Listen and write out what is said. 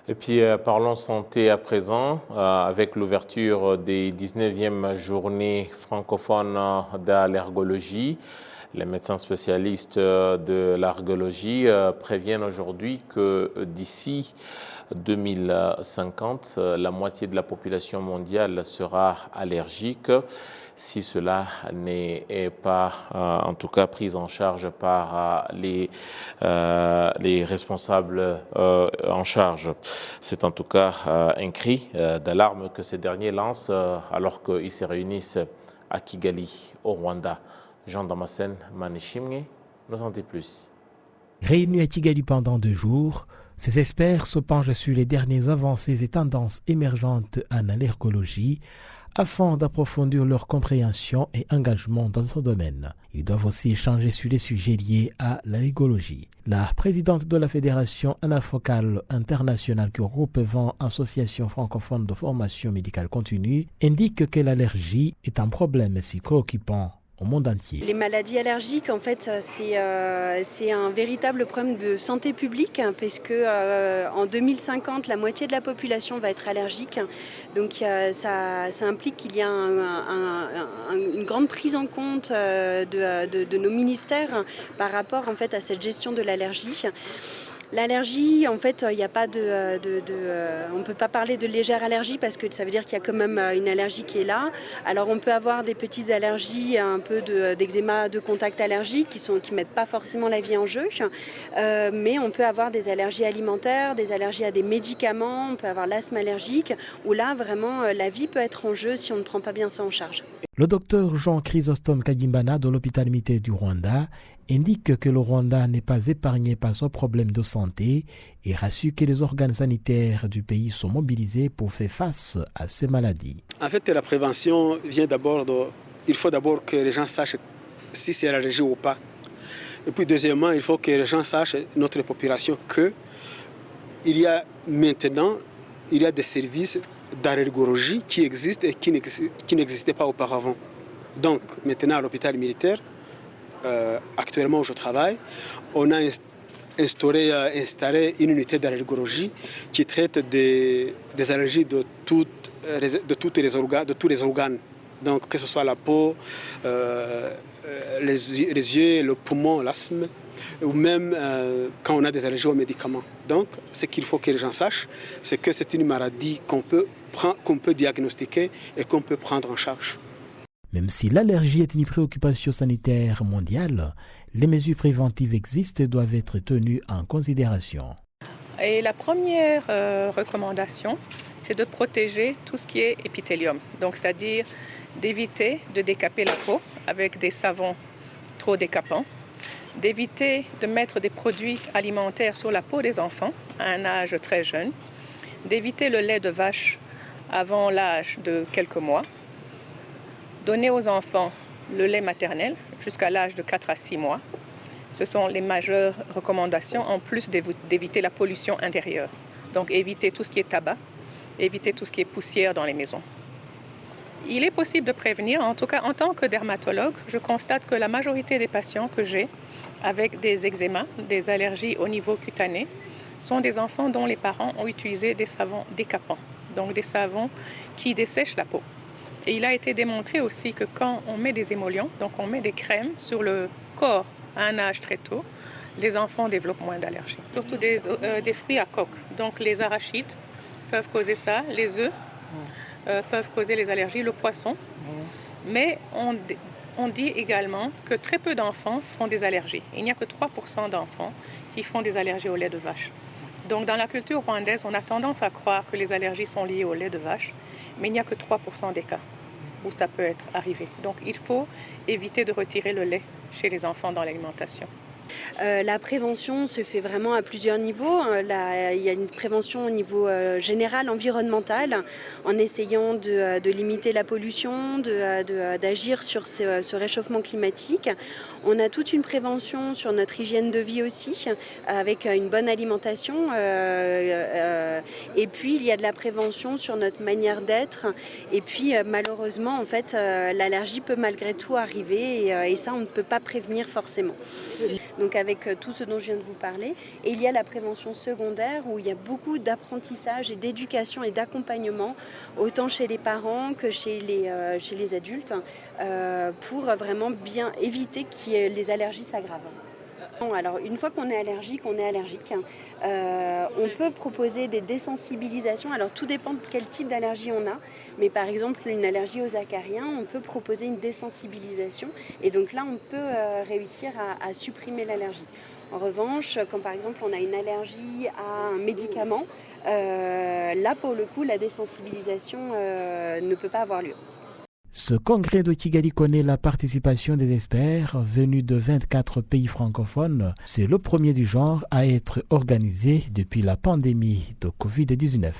Et puis parlons santé à présent, avec l'ouverture des 19e journées francophones d'allergologie. Les médecins spécialistes de l'allergologie préviennent aujourd'hui que d'ici 2050, la moitié de la population mondiale sera allergique si cela n'est pas, en tout cas, pris en charge par les responsables en charge. C'est en tout cas un cri d'alarme que ces derniers lancent alors qu'ils se réunissent à Kigali, au Rwanda. Jean Damascène Manishimwe nous en dit plus. Réunis à Kigali pendant 2 jours, ces experts se penchent sur les dernières avancées et tendances émergentes en allergologie afin d'approfondir leur compréhension et engagement dans ce domaine. Ils doivent aussi échanger sur les sujets liés à l'allergologie. La présidente de la Fédération anafocale internationale qui regroupe 20 associations francophones de formation médicale continue indique que l'allergie est un problème si préoccupant au monde entier. Les maladies allergiques, en fait, c'est un véritable problème de santé publique parce que en 2050, la moitié de la population va être allergique. Donc ça implique qu'il y a une grande prise en compte de nos ministères par rapport en fait à cette gestion de l'allergie. L'allergie, en fait, il n'y a pas on ne peut pas parler de légère allergie parce que ça veut dire qu'il y a quand même une allergie qui est là. Alors on peut avoir des petites allergies, un peu d'eczéma de contact allergique qui mettent pas forcément la vie en jeu, mais on peut avoir des allergies alimentaires, des allergies à des médicaments, on peut avoir l'asthme allergique, où là vraiment la vie peut être en jeu si on ne prend pas bien ça en charge. Le docteur Jean Chrysostome Kagimbana de l'hôpital militaire du Rwanda indique que le Rwanda n'est pas épargné par ce problème de santé et rassure que les organes sanitaires du pays sont mobilisés pour faire face à ces maladies. En fait, la prévention vient d'abord il faut d'abord que les gens sachent si c'est allergie ou pas. Et puis deuxièmement, il faut que les gens sachent, notre population, qu'il y a maintenant des services d'allergologie qui existent et qui n'existaient pas auparavant. Donc maintenant à l'hôpital militaire, actuellement où je travaille, on a installé une unité d'allergologie qui traite des allergies de tous les organes. Donc que ce soit la peau, les yeux, le poumon, l'asthme, ou même quand on a des allergies aux médicaments. Donc ce qu'il faut que les gens sachent, c'est que c'est une maladie qu'on peut diagnostiquer et qu'on peut prendre en charge. Même si l'allergie est une préoccupation sanitaire mondiale, les mesures préventives existent et doivent être tenues en considération. Et la première recommandation, c'est de protéger tout ce qui est épithélium. Donc, c'est-à-dire d'éviter de décaper la peau avec des savons trop décapants, d'éviter de mettre des produits alimentaires sur la peau des enfants à un âge très jeune, d'éviter le lait de vache avant l'âge de quelques mois, donner aux enfants le lait maternel jusqu'à l'âge de 4 à 6 mois. Ce sont les majeures recommandations, en plus d'éviter la pollution intérieure. Donc éviter tout ce qui est tabac, éviter tout ce qui est poussière dans les maisons. Il est possible de prévenir, en tout cas en tant que dermatologue, je constate que la majorité des patients que j'ai avec des eczémas, des allergies au niveau cutané, sont des enfants dont les parents ont utilisé des savons décapants, donc des savons qui dessèchent la peau. Et il a été démontré aussi que quand on met des émollients, donc on met des crèmes sur le corps à un âge très tôt, les enfants développent moins d'allergies. Surtout des fruits à coque. Donc les arachides peuvent causer ça, les œufs peuvent causer les allergies, le poisson. Mais on dit également que très peu d'enfants font des allergies. Il n'y a que 3% d'enfants qui font des allergies au lait de vache. Donc dans la culture rwandaise, on a tendance à croire que les allergies sont liées au lait de vache, mais il n'y a que 3% des cas où ça peut être arrivé. Donc il faut éviter de retirer le lait chez les enfants dans l'alimentation. La prévention se fait vraiment à plusieurs niveaux. Il y a une prévention au niveau général, environnemental, en essayant de limiter la pollution, d'agir sur ce réchauffement climatique. On a toute une prévention sur notre hygiène de vie aussi, avec une bonne alimentation. Et puis, il y a de la prévention sur notre manière d'être. Et puis, malheureusement, en fait, l'allergie peut malgré tout arriver. Et ça, on ne peut pas prévenir forcément. donc avec tout ce dont je viens de vous parler. Et il y a la prévention secondaire où il y a beaucoup d'apprentissage et d'éducation et d'accompagnement, autant chez les parents que chez les adultes, pour vraiment bien éviter que les allergies s'aggravent. Alors, une fois qu'on est allergique, on peut proposer des désensibilisations. Alors, tout dépend de quel type d'allergie on a. Mais par exemple, une allergie aux acariens, on peut proposer une désensibilisation. Et donc là, on peut réussir à supprimer l'allergie. En revanche, quand par exemple, on a une allergie à un médicament, là, pour le coup, la désensibilisation ne peut pas avoir lieu. Ce congrès de Kigali connaît la participation des experts venus de 24 pays francophones. C'est le premier du genre à être organisé depuis la pandémie de Covid-19.